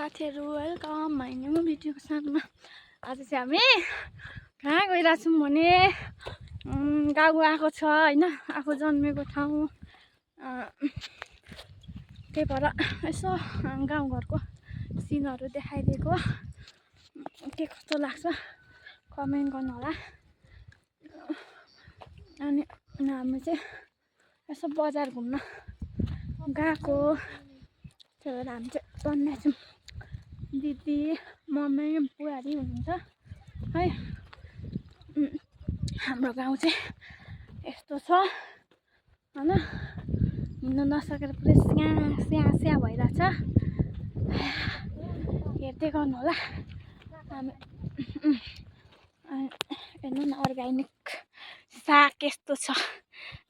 साथीहरू welcome my new भिडियोको साथमा। आज चाहिँ हामी कहाँ गइरहेछौँ भने गाउँ आएको छ होइन, आफू जन्मेको ठाउँ। त्यही भएर यसो गाउँघरको सिनहरू देखाइदिएको। के कस्तो लाग्छ कमेन्ट गर्नु होला। अनि हामी चाहिँ यसो बजार घुम्न गएको। त्यही भएर हामी चाहिँ बन्दैछौँ। दिदी मम्मी बुहारी हुनुहुन्छ है। हाम्रो गाउँ चाहिँ यस्तो छ होइन, हिँड्नु नसकेर पुरै स्या भइरहेछ। हेर्दै गर्नु होला। हामी हेर्नु न अर्ग्यानिक साग यस्तो छ,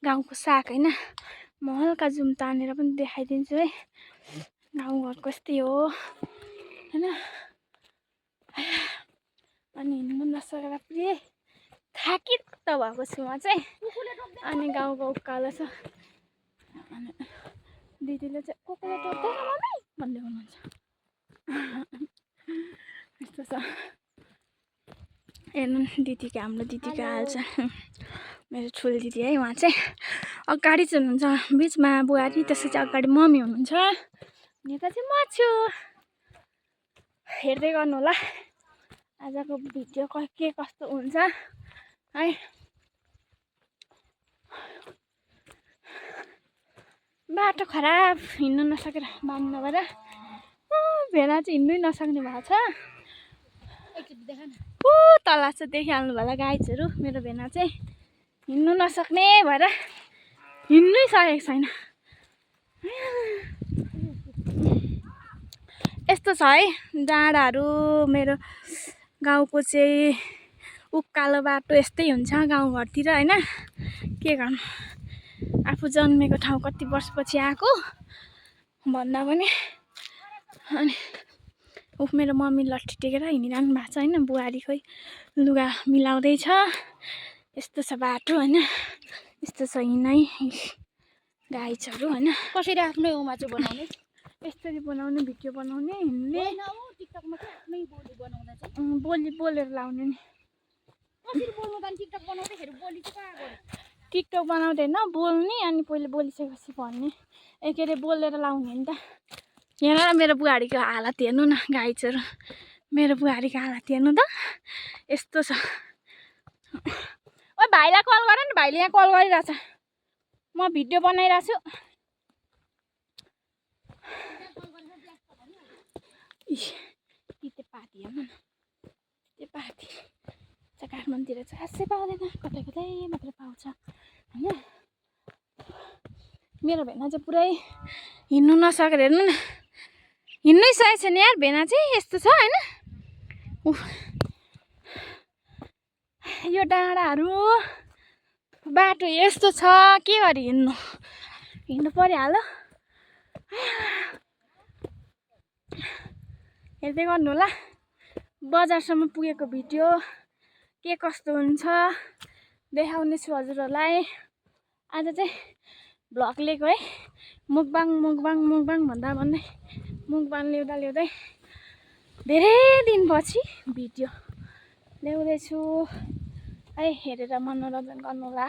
गाउँको साग होइन। म हल्का जुम तानेर पनि देखाइदिन्छु है। गाउँघरको यस्तै हो होइन। अनि हिँड्नु नसकेर पुरै थाकित भएको छु म चाहिँ। अनि गाउँको उकालो छ। अनि दिदीले चाहिँ कुकुरले टोक्दैन मम्मी भन्दै हुनुहुन्छ। यस्तो छ। हेर्नु दिदीको, हाम्रो दिदीको हाल छ। मेरो ठुलो दिदी है, उहाँ चाहिँ अगाडि चाहिँ हुनुहुन्छ, बिचमा बुहारी, त्यसपछि अगाडि मम्मी हुनुहुन्छ। यता चाहिँ म छु। हेर्दै गर्नु होला आजको भिडियो के कस्तो हुन्छ है। बाटो खराब, हिँड्नु नसकेर बाँध्नु भएर भेना चाहिँ हिँड्नै नसक्ने भएको छ। तल चाहिँ देखिहाल्नु होला गाइजहरू। मेरो भेना चाहिँ हिँड्नु नसक्ने भएर हिँड्नै सकेको छैन। यस्तो छ है डाँडाहरू। मेरो गाउँको चाहिँ उकालो बाटो यस्तै हुन्छ गाउँघरतिर होइन। के गर्नु, आफू जन्मेको ठाउँ कति वर्षपछि आएको भन्दा पनि। अनि मेरो मम्मी लट्ठी टेकेर हिँडिरहनु भएको छ होइन। बुहारी खोइ लुगा मिलाउँदैछ। यस्तो छ बाटो होइन, यस्तो छ हिँडाइ गाइजहरू होइन। कसरी आफ्नै उमा चाहिँ बनाउने, यसरी बनाउने, भिडियो बनाउने, हिँड्ने। टिकटकमा चाहिँ आफ्नै बोली बनाउन चाहिँ बोलेर लाउने नि। कसरी बोल्नु त? टिकटक बनाउँदाखेरि बोली चाहिँ कहाँ गर्नु? टिकटक बनाउँदैन, बोल्ने अनि पहिले बोलिसकेपछि भन्ने। के अरे बोलेर लाउने नि त। यहाँ मेरो बुहारीको हालत हेर्नु न गाइजहरू। मेरो बुहारीको हालत हेर्नु त, यस्तो छ। ओ भाइलाई कल गर नि, भाइले यहाँ कल गरिरहेछ। म भिडियो बनाइरहेको छु। तितेपाती हेर्नु न, तितेपाती चाहिँ काठमाडौँतिर चाहिँ खासै पाउँदैन, कतै कतै मात्रै पाउँछ होइन। मेरो भेना चाहिँ पुरै हिँड्नु नसकेर हेर्नु न, हिँड्नै सकेको छैन यार भेना चाहिँ। यस्तो छ होइन। यो डाँडाहरू बाटो यस्तो छ, के गरी हिँड्नु परिहाल्यो। हेर्दै गर्नु होला। बजारसम्म पुगेको भिडियो के कस्तो हुन्छ देखाउने छु हजुरहरूलाई। आज चाहिँ भ्लग लिएको है। मुकबाङ भन्दा भन्दै मुकबाङ ल्याउँदै धेरै दिनपछि भिडियो ल्याउँदैछु है। हेरेर मनोरञ्जन गर्नु होला।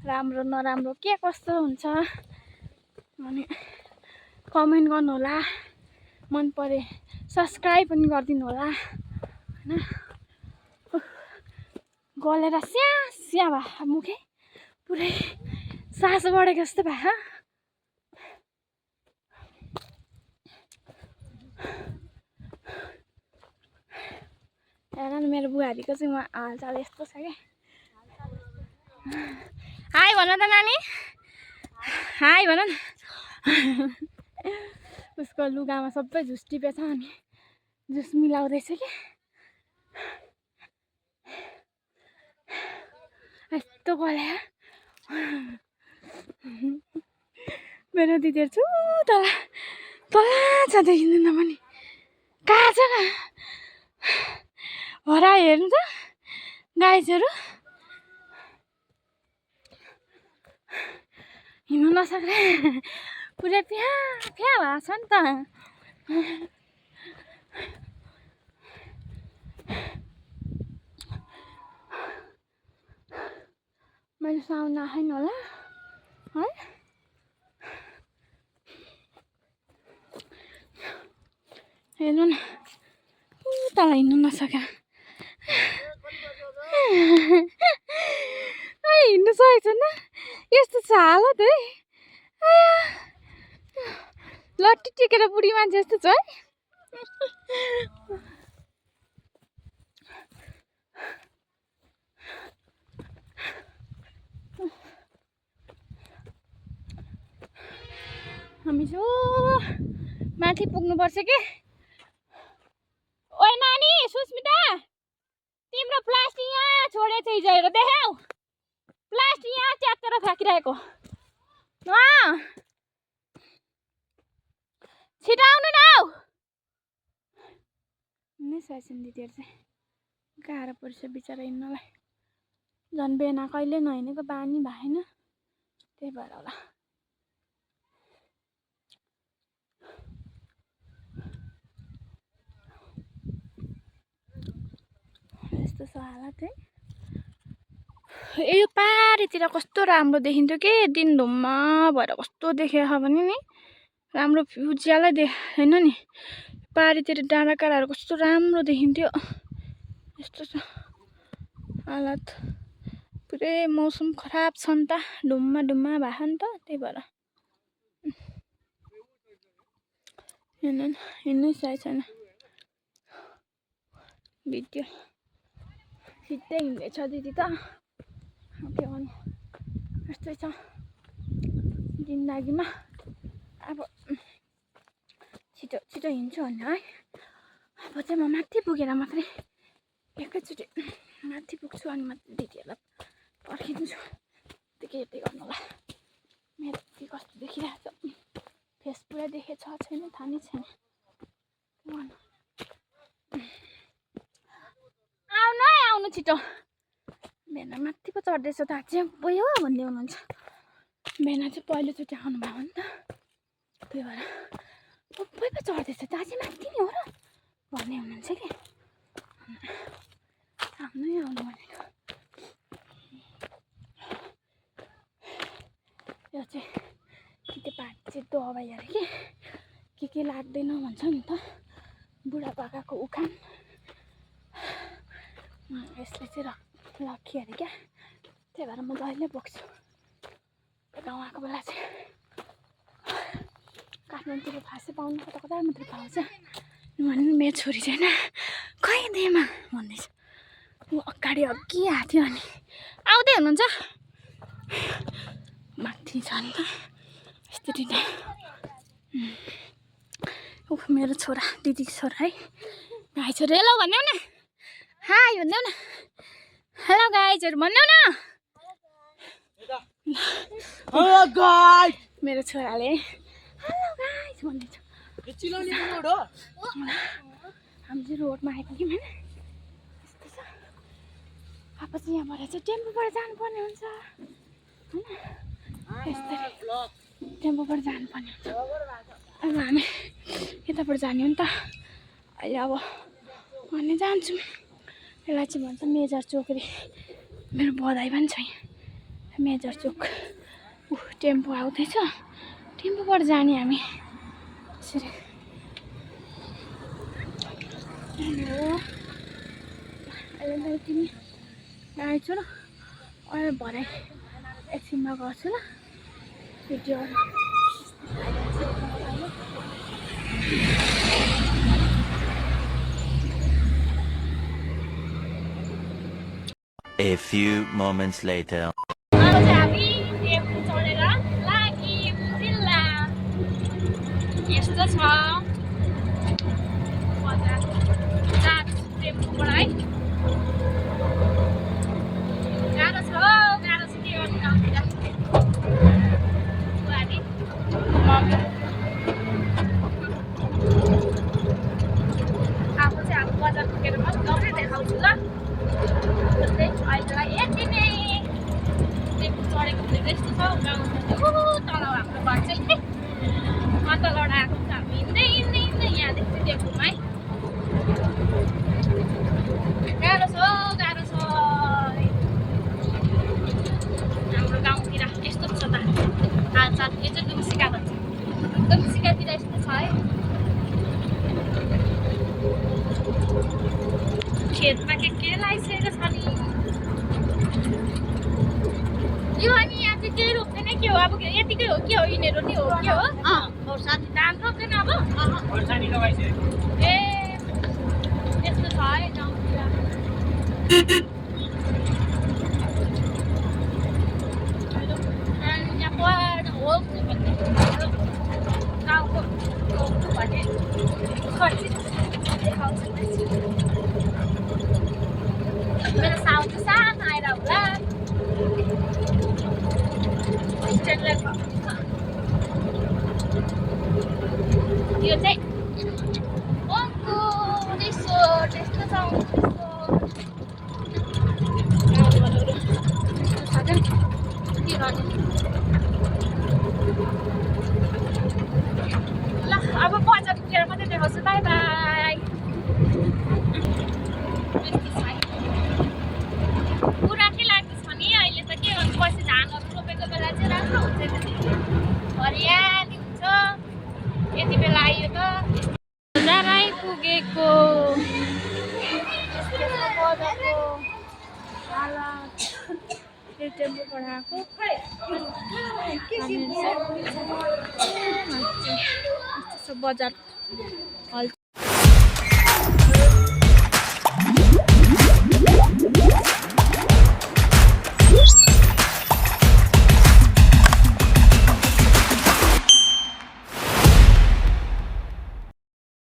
राम्रो नराम्रो के कस्तो हुन्छ अनि कमेन्ट गर्नु होला। मन परे सब्सक्राइब पनि गरिदिनु होला होइन। गलेर स्या भयो मुखै, पुरै सास बढेको जस्तो भयो। हेर न मेरो बुहारीको चाहिँ उहाँ हालचाल यस्तो छ क्या। हाई भन त नानी, हाई भन न। उसको लुगामा सबै झुस टिपेछ अनि झुस मिलाउँदैछ कि। यस्तो गल्यो मेरो दिदीहरू छु तल छ, देखिँदैन पनि। कहाँ छ हरा, हेर्नु त गाइजहरू। हिँड्नु नसक्ने पुरै फ्या भएको छ नि त। मैले साउन्ड आएन होला है। हेर्नु न तल हिँड्नु नसक्यो हिँड्नु सकेको छैन यस्तो छ हालत है। लट्ठी टेकेर बुढी मान्छे जस्तो छ है। हामी जो माथि पुग्नुपर्छ के। ओइ नानी सुस्मिता तिम्रो प्लास्टिक यहाँ छोडेछ हिजो हेर देखाऊ। प्लास्टिक यहाँ च्यातेर फ्याँकिरहेको छिटो आउनु न हौ। नै साइसन दिदीहरू चाहिँ गाह्रो पर्छ बिचरा हिँड्नलाई। झन् बेना कहिले नहिँडेको बानी भएन त्यही भएर होला। यस्तो छ हालत है। यो पारितिर कस्तो राम्रो देखिन्थ्यो के दिन धुम्मा भएर कस्तो देखेको भने नि राम्रो उज्यालै होइन नि। पारितिर डाँडा काँडाहरू कस्तो राम्रो देखिन्थ्यो। यस्तो छ हालत। पुरै मौसम खराब छ नि त धुम्मा धुम्मा भएको नि त त्यही भएर हिँड्नै सकेको छैन। भिडियो सिधै हिँड्दैछ दिदी त के गर्नु यस्तै छ जिन्दगीमा। अब छिटो छिटो हिँड्छु भने है। अब चाहिँ म माथि पुगेर मात्रै एकैचोटि माथि पुग्छु अनि मात्रै दिदीहरूलाई पर्खिदिन्छु। त्यति गर्नु होला। मेरो के कस्तो देखिरहेको छ फेस पुरा देखेको छ छैन थाहा नै छैन। आउनु है आउनु छिटो। भेना माथि पो चढ्दैछ त चाहिँ गयो भन्दै हुनुहुन्छ। भेना चाहिँ पहिलोचोटि आउनु भयो नि त त्यही भएर सबै पो चढ्दैछ दाजु माथि नि हो र भन्दै हुनुहुन्छ कि आउनु है आउनु भनेको। यो चाहिँ खेतीपाती चाहिँ दबाई अरे के लाग्दैन भन्छ नि त बुढापाकाको उखान। यसले चाहिँ रक्खी अरे क्या त्यही भएर म जहिले बोक्छु। गाउँ आएको बेला चाहिँ काठमाडौँतिर फाँसे पाउनु कता कता मात्रै पाउँछ। भने मेरो छोरी चाहिँ होइन खै देमा भन्दैछ। ऊ अगाडि अघि आएको थियो अनि आउँदै हुनुहुन्छ माथि छ नि त यस्तरी नै। मेरो छोरा दिदीको छोरा है गाई छोरी। हेलो भन्यौ न हाई भन्यौ न। हेलो गाइजहरू भन्यौ न। हेलो गाइस मेरो छोराले हेलो गाइज भन्दैछ। हामी चाहिँ रोडमा आइपुग्यौँ होइन यस्तो छ। अब चाहिँ यहाँबाट चाहिँ टेम्पोबाट जानुपर्ने हुन्छ होइन यस्तै टेम्पोबाट जानुपर्ने हुन्छ। अब हामी यताबाट जाने हो नि त अहिले। अब भन्ने जान्छौँ यसलाई चाहिँ भन्छ मेजर चोक रे। मेरो बधाई पनि छ यहाँ मेजर चोक। टेम्पो आउँदैछ टेम्पोबाट जाने हामी यसरी। अहिले तिमी गाडी छु र अहिले भरे एकछिनमा गर्छु ल भिडियोहरू। A few moments later. यस्तो छ टेम्पोबाट है। गाह्रो छ के गर्नु आउँदैन। आफू चाहिँ अब बजार पुगेर मजाले देखाउँछु ल। अहिलेलाई यति नै टेम्पो चढेको हुँदै यस्तो छ गाउँमा तल हाम्रो घर चाहिँ तलबाट आएको छ। हामी हिँड्दै हिँड्दै हिँड्दै यहाँदेखि टेम्पोमा है। गाह्रो छ केही रोप्दैन के हो अब यतिकै हो के हो यिनीहरू नि हो के हो खोर्सानी धान रोप्दैन अब खोर्सानी लगाइसक्यो ए त्यस्तो छ है गाउँतिर अनि यहाँ पढ्न हो गाउँको भने मेरो साउन्ड चाहिँ सानो आएर होला यो चाहिँ ओको रिसोर्ट यस्तो छ के गर्ने ल अब बजार पुगेर मात्रै देखाउँछु बाई बाई पुरा के लाग्दैछ भने अहिले त के गर्नु पछि धानहरू रोपेको बेला चाहिँ राम्रो हुन्छ हरियाली हुन्छ यति बेला आयो त बजार आइपुगेको बजारको हालत यो टेम्पोबाट आएको बजार